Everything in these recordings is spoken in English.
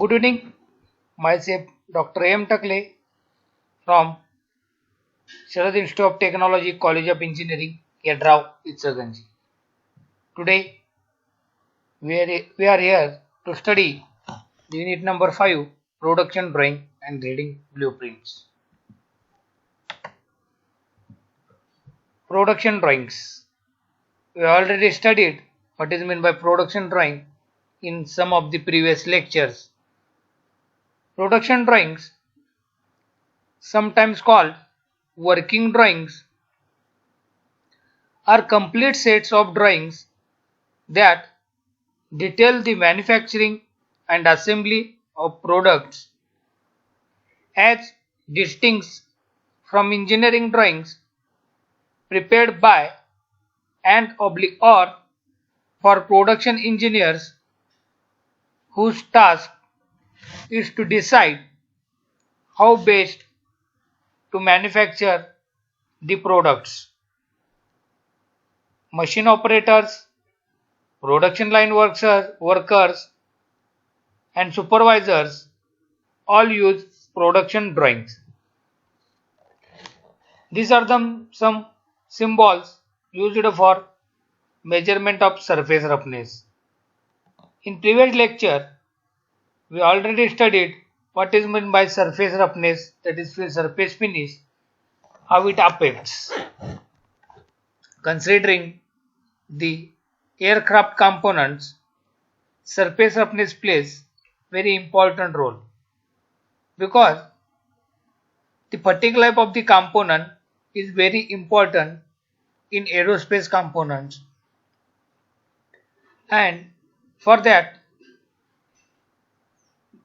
Good evening, myself Dr. A. M. Takle from Sharad Institute of Technology, College of Engineering, Yedrao, Itzerganji. Today we are here to study unit number 5, Production Drawing and Reading Blueprints. Production Drawings. We already studied what is meant by production drawing in some of the previous lectures. Production drawings, sometimes called working drawings, are complete sets of drawings that detail the manufacturing and assembly of products. As distinct from engineering drawings prepared by and or for production engineers whose task is to decide how best to manufacture the products. Machine operators, production line workers and supervisors all use production drawings. These are some symbols used for measurement of surface roughness. In previous lecture, we already studied what is meant by surface roughness, that is surface finish, how it affects. Considering the aircraft components, surface roughness plays very important role because the fatigue life of the component is very important in aerospace components, and for that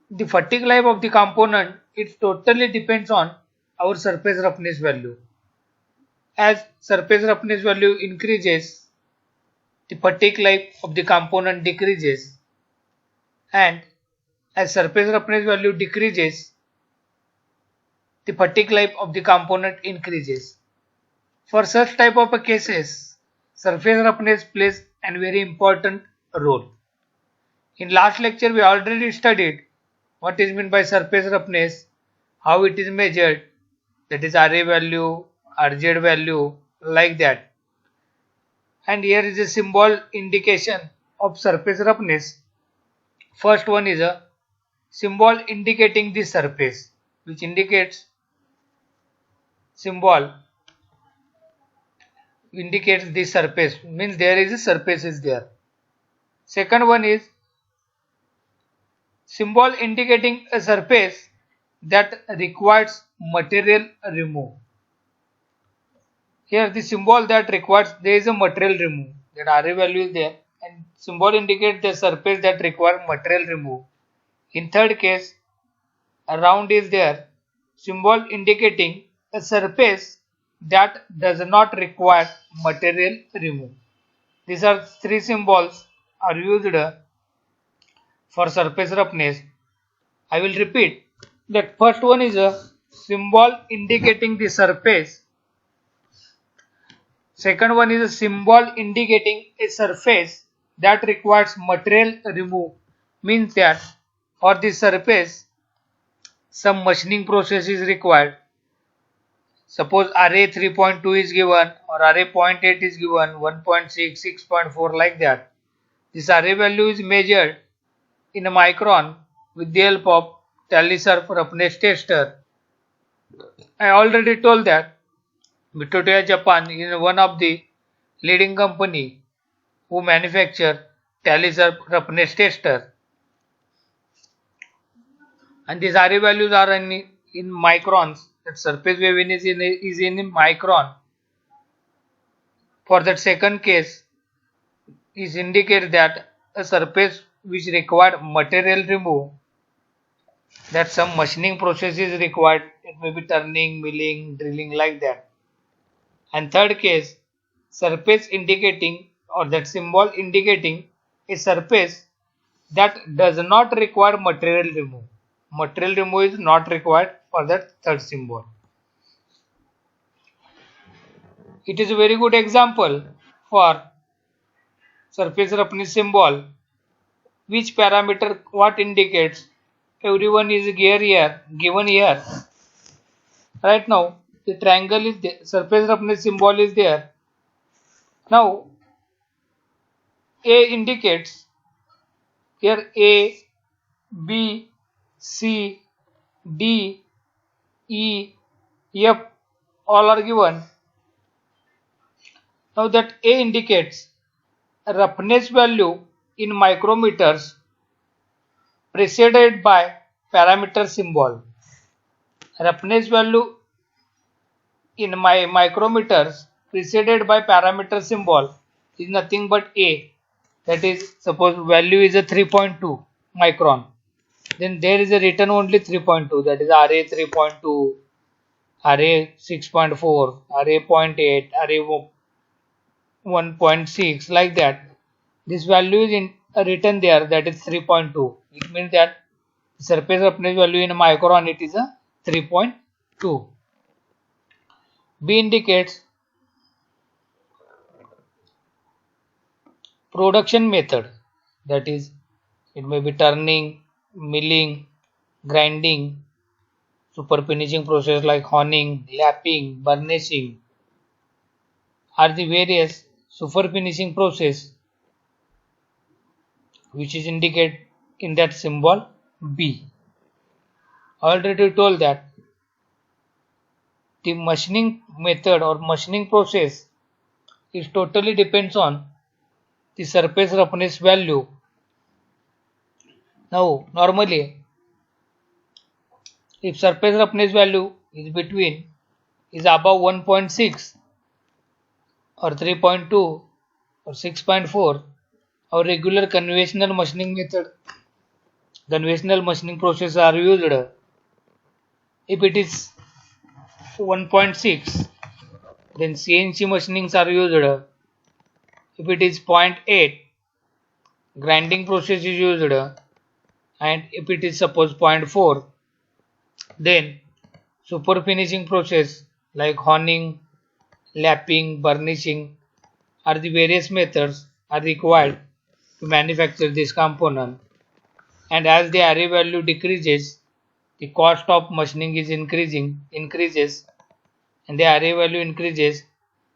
the fatigue life of the component, it totally depends on our surface roughness value. As surface roughness value increases, the fatigue life of the component decreases, and as surface roughness value decreases, the fatigue life of the component increases. For such type of cases, surface roughness plays a very important role. In last lecture, we already studied what is meant by surface roughness, how it is measured, that is RA value, RZ value, like that. And here is a symbol indication of surface roughness. First one is a symbol indicating the surface, which indicates the surface, means there is a surface is there. Second one is symbol indicating a surface that requires material remove. Here the symbol that requires there is a material remove, that RA value is there, and symbol indicates the surface that requires material remove. In third case, a round is there, symbol indicating a surface that does not require material remove. These are three symbols are used for surface roughness. I will repeat that first one is a symbol indicating the surface. Second one is a symbol indicating a surface that requires material remove, means that for this surface some machining process is required. Suppose RA 3.2 is given or RA 0.8 is given, 1.6, 6.4 like that. This RA value is measured in a micron with the help of Tally-Surf roughness tester. I already told that Mitotoya Japan is one of the leading company who manufacture Tally-Surf roughness tester, and these RA values are in microns. That surface waviness is in micron. For that second case, is indicate that a surface which required material remove, that some machining process is required. It may be turning, milling, drilling like that. And third case, surface indicating or that symbol indicating a surface that does not require material remove. Material remove is not required for that third symbol. It is a very good example for surface roughness symbol, which parameter what indicates everyone is given here. Right now the triangle is there, surface roughness symbol is there. Now A indicates here A, B, C, D, E, F all are given. Now that A indicates a roughness value in micrometers preceded by parameter symbol. Roughness value in my micrometers preceded by parameter symbol is nothing but A. That is, suppose value is a 3.2 micron. Then there is a written only 3.2, that is RA 3.2, RA 6.4, RA 0.8, RA 1.6, like that. This value is written there, that is 3.2. It means that surface roughness value in micron it is a 3.2. B indicates production method, that is, it may be turning, milling, grinding, super finishing process like honing, lapping, burnishing are the various super finishing process which is indicated in that symbol B. I already told that the machining method or machining process is totally depends on the surface roughness value. Now normally if surface roughness value is above 1.6 or 3.2 or 6.4, our regular conventional machining process are used. If it is 1.6, then CNC machinings are used. If it is 0.8, grinding process is used, and if it is suppose 0.4, then super finishing process like honing, lapping, burnishing are the various methods are required to manufacture this component. And as the RA value decreases, the cost of machining is increases, and the RA value increases,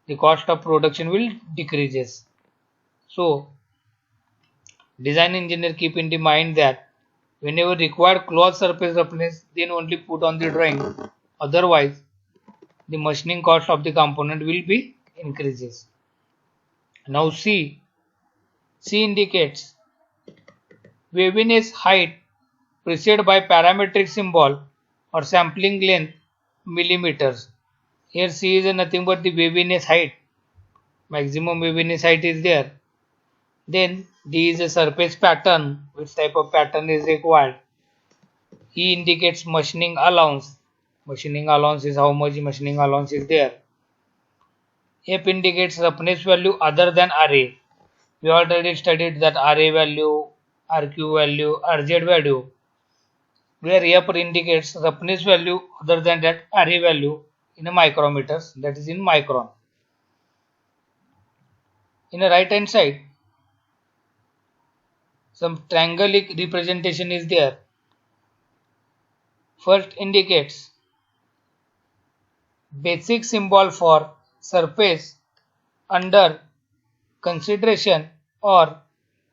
the cost of production will decreases. So design engineer keep in the mind that whenever required cloth surface roughness, then only put on the drawing. Otherwise, the machining cost of the component will be increases. Now C indicates waviness height preceded by parametric symbol or sampling length millimeters. Here C is nothing but the waviness height. Maximum waviness height is there. Then D is a surface pattern, which type of pattern is required. E indicates machining allowance. Machining allowance is how much machining allowance is there. F indicates roughness value other than RA. We already studied that RA value, RQ value, RZ value. Where F indicates roughness value other than that RA value in a micrometers, that is in micron. In the right hand side, some triangleic representation is there. First indicates basic symbol for surface under consideration or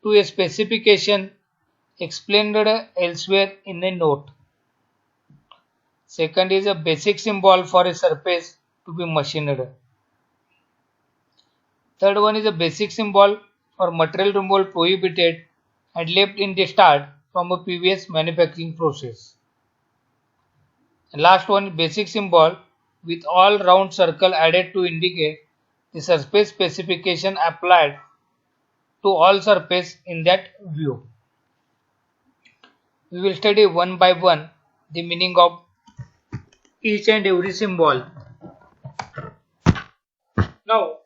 to a specification explained elsewhere in a note. Second is a basic symbol for a surface to be machined. Third one is a basic symbol for material removal prohibited and left in the start from a previous manufacturing process. And last one, basic symbol with all round circle added to indicate the surface specification applied to all surface in that view. We will study one by one the meaning of each and every symbol. Now,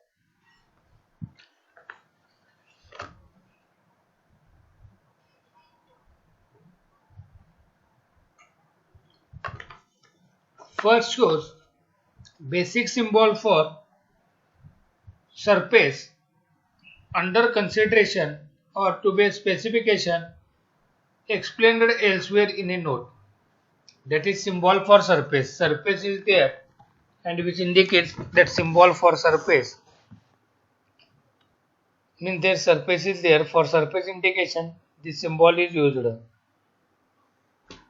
first shows basic symbol for surface under consideration or to be specification explained elsewhere in a note. That is symbol for surface. Surface is there and which indicates that symbol for surface. Means their surface is there. For surface indication, this symbol is used.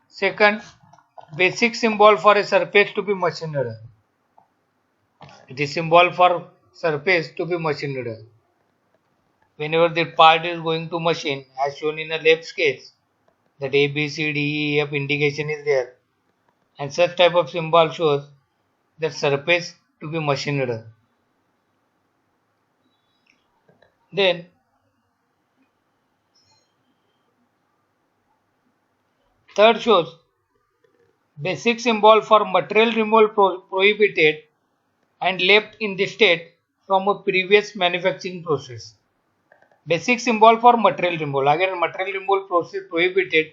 Second, basic symbol for a surface to be machined. It is symbol for surface to be machined. Whenever the part is going to machine, as shown in a left sketch, that A, B, C, D, E, F indication is there, and such type of symbol shows that surface to be machined. Then third shows basic symbol for material removal prohibited and left in the state from a previous manufacturing process. Basic symbol for material removal. Again, material removal process prohibited,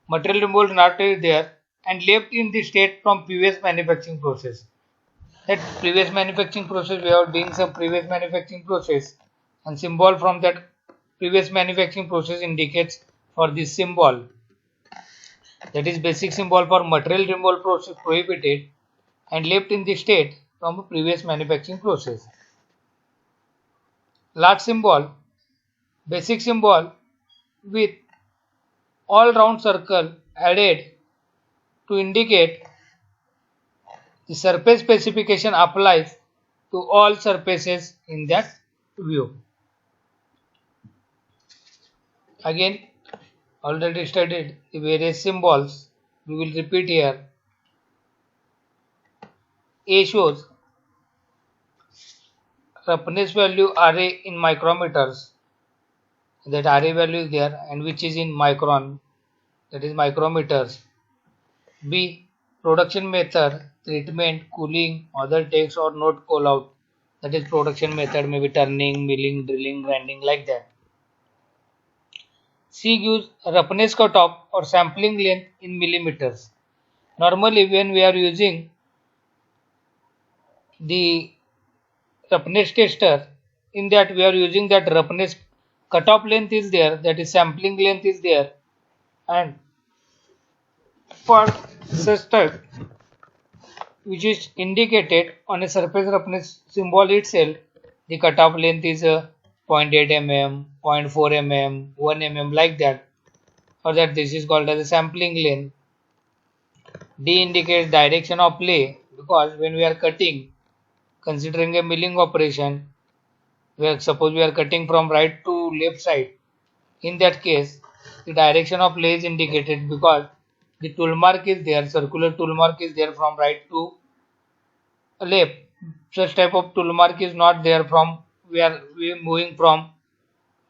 material removal not there and left in the state from previous manufacturing process. That previous manufacturing process, we are doing some previous manufacturing process, and symbol from that previous manufacturing process indicates for this symbol. That is basic symbol for material removal process prohibited and left in the state from a previous manufacturing process. Large symbol, basic symbol with all round circle added to indicate the surface specification applies to all surfaces in that view. Again, already studied the various symbols. We will repeat here. A shows roughness value Ra in micrometers. That Ra value is there and which is in micron. That is micrometers. B, production method, treatment, cooling, other takes or not call out. That is production method, maybe turning, milling, drilling, grinding, like that. C gives roughness cutoff or sampling length in millimeters. Normally, when we are using the roughness tester, in that we are using that roughness cutoff length is there, that is sampling length is there, and for such type which is indicated on a surface roughness symbol itself, the cutoff length is 0.8 mm, 0.4 mm, 1 mm, like that, or that this is called as a sampling length. D indicates direction of lay, because when we are cutting, considering a milling operation, where suppose we are cutting from right to left side, in that case the direction of lay is indicated because the tool mark is there, circular tool mark is there from right to left. Such type of tool mark is not there from we are moving from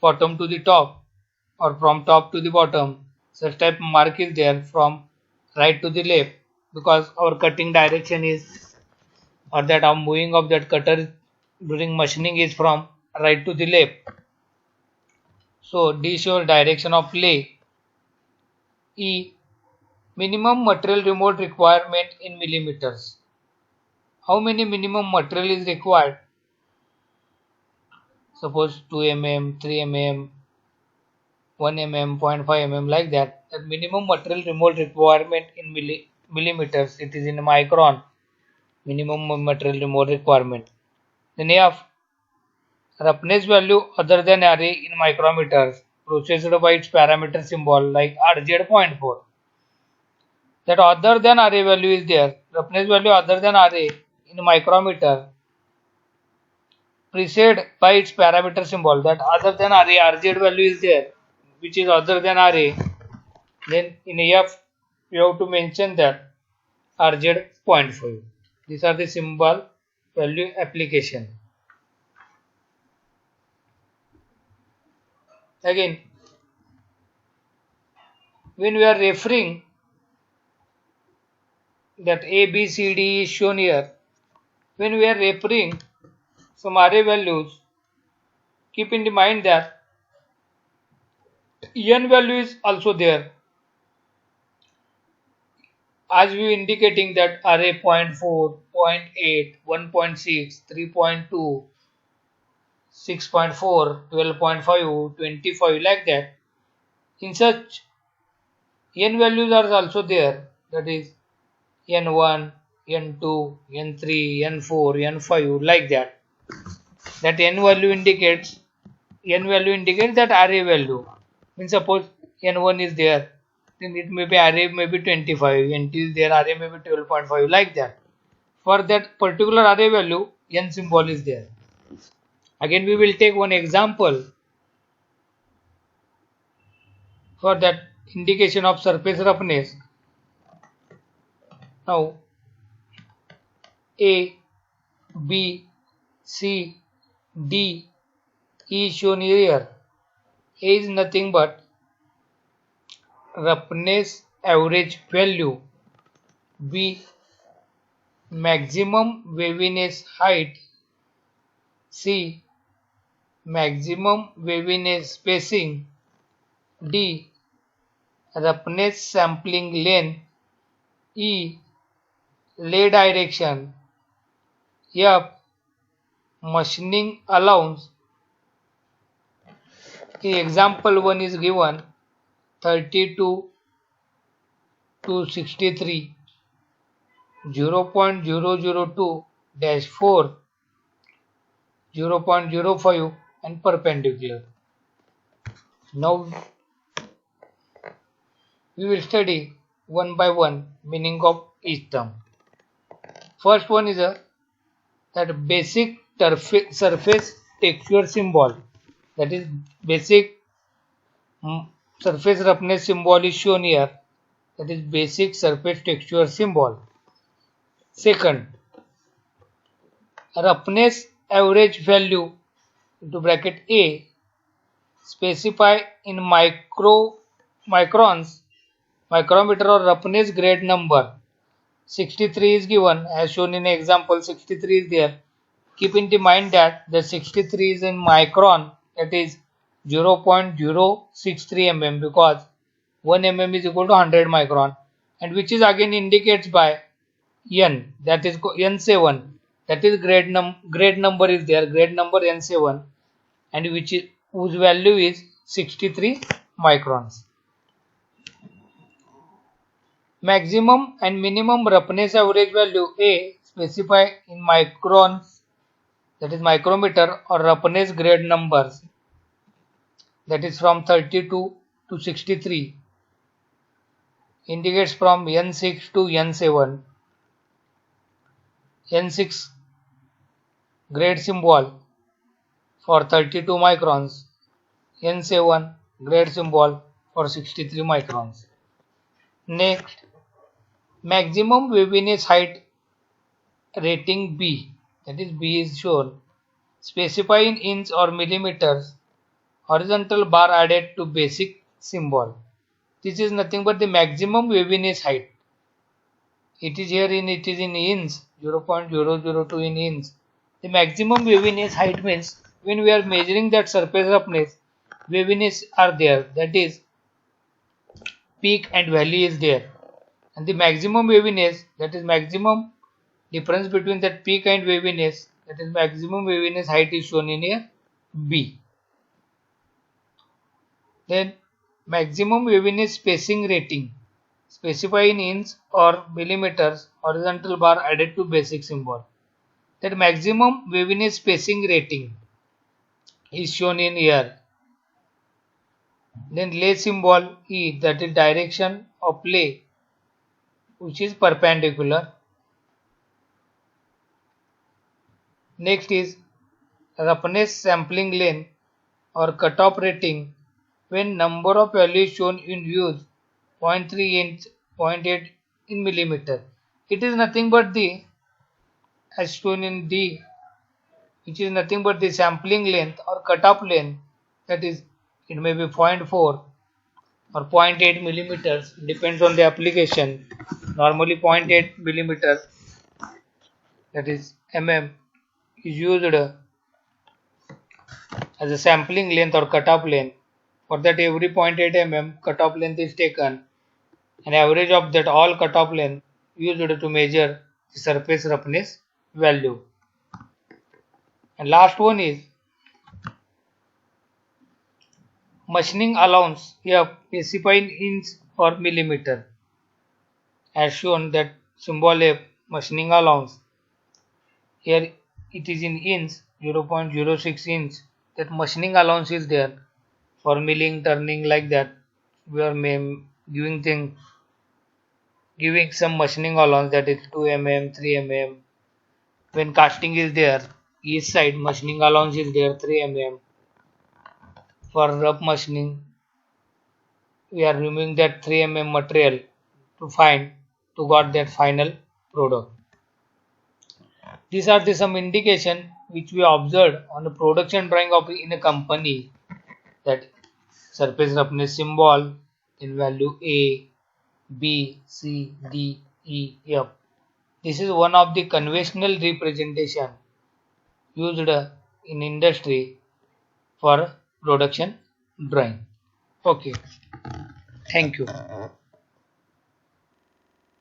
bottom to the top or from top to the bottom. Such type of mark is there from right to the left, because our cutting direction is, or that our moving of that cutter during machining is from right to the left. So D shows direction of lay. E, minimum material removal requirement in millimeters. How many minimum material is required? Suppose 2 mm, 3 mm, 1 mm, 0.5 mm, like that. The minimum material removal requirement in millimeters, it is in micron. Minimum material removal requirement. Then F, roughness value other than Ra in micrometers, processed by its parameter symbol like RZ.4. That other than Ra value is there. Roughness value other than Ra in micrometer, preceded by its parameter symbol. That other than Ra, RZ value is there, which is other than Ra. Then in F, you have to mention that RZ.5. These are the symbol value application. Again, when we are referring that A, B, C, D is shown here, when we are referring some Ra values, keep in mind that En value is also there. As we indicating that Ra 0.4, 0.8, 1.6, 3.2, 6.4, 12.5, 25, like that. In such n values are also there, that is n1, n2, n3, n4, n5, like that. That n value indicates that array value. Means suppose n1 is there, then it may be array may be 25, n2 is there, array may be 12.5, like that. For that particular array value, n symbol is there. Again, we will take one example for that indication of surface roughness. Now, A, B, C, D is shown here. A is nothing but roughness average value. B, maximum waviness height. C, maximum waviness spacing. D, roughness sampling length. E, lay direction. F, machining allowance. Example 1 is given 32 to 63, 0.002-4, 0.05 and perpendicular. Now we will study one by one meaning of each term. First one is that basic surface texture symbol. That is basic surface roughness symbol is shown here. That is basic surface texture symbol. Second, roughness average value into bracket A specify in microns, micrometer or roughness grade number. 63 is given as shown in example. 63 is there. Keep in mind that the 63 is in micron, that is 0.063 mm, because 1 mm is equal to 100 micron, and which is again indicates by n, that is n7, that is grade number is there, grade number n7, and whose value is 63 microns. Maximum and minimum roughness average value A specify in microns, that is micrometer or roughness grade numbers, that is from 32 to 63, indicates from n6 to n7. n6 grade symbol for 32 microns, n7 grade symbol for 63 microns. Next, maximum waviness height rating B, that is B is shown, specify in inch or millimeters, horizontal bar added to basic symbol. This is nothing but the maximum waviness height. It is here in inch, 0.002 in inch. The maximum waviness height means when we are measuring that surface roughness, waviness are there, that is peak and valley is there, and the maximum waviness, that is maximum difference between that peak and waviness, that is maximum waviness height is shown in here B. Then maximum waviness spacing rating, specify in inch or millimeters, horizontal bar added to basic symbol. That maximum waviness spacing rating is shown in here. Then lay symbol E, that is direction of lay, which is perpendicular. Next is roughness sampling length or cutoff rating when number of values shown in use 0.3 inch, 0.8 in millimeter. It is nothing but the, as shown in D, which is nothing but the sampling length or cutoff length, that is it may be 0.4 or 0.8 millimeters, depends on the application. Normally 0.8 millimeter, that is mm, is used as a sampling length or cutoff length. For that every 0.8 mm cutoff length is taken, and average of that all cutoff length used to measure the surface roughness value. And last one is machining allowance. Here specify in inch or millimeter. As shown that symbol A machining allowance. Here it is in inch, 0.06 inch. That machining allowance is there for milling, turning like that. We are giving some machining allowance, that is 2 mm, 3 mm. When casting is there, each side machining allowance is there 3 mm. For rough machining, we are removing that 3 mm material to got that final product. These are the some indication which we observed on the production drawing of in a company, that surface roughness symbol in value A, B, C, D, E, F. This is one of the conventional representation used in industry for production drawing. Okay, thank you.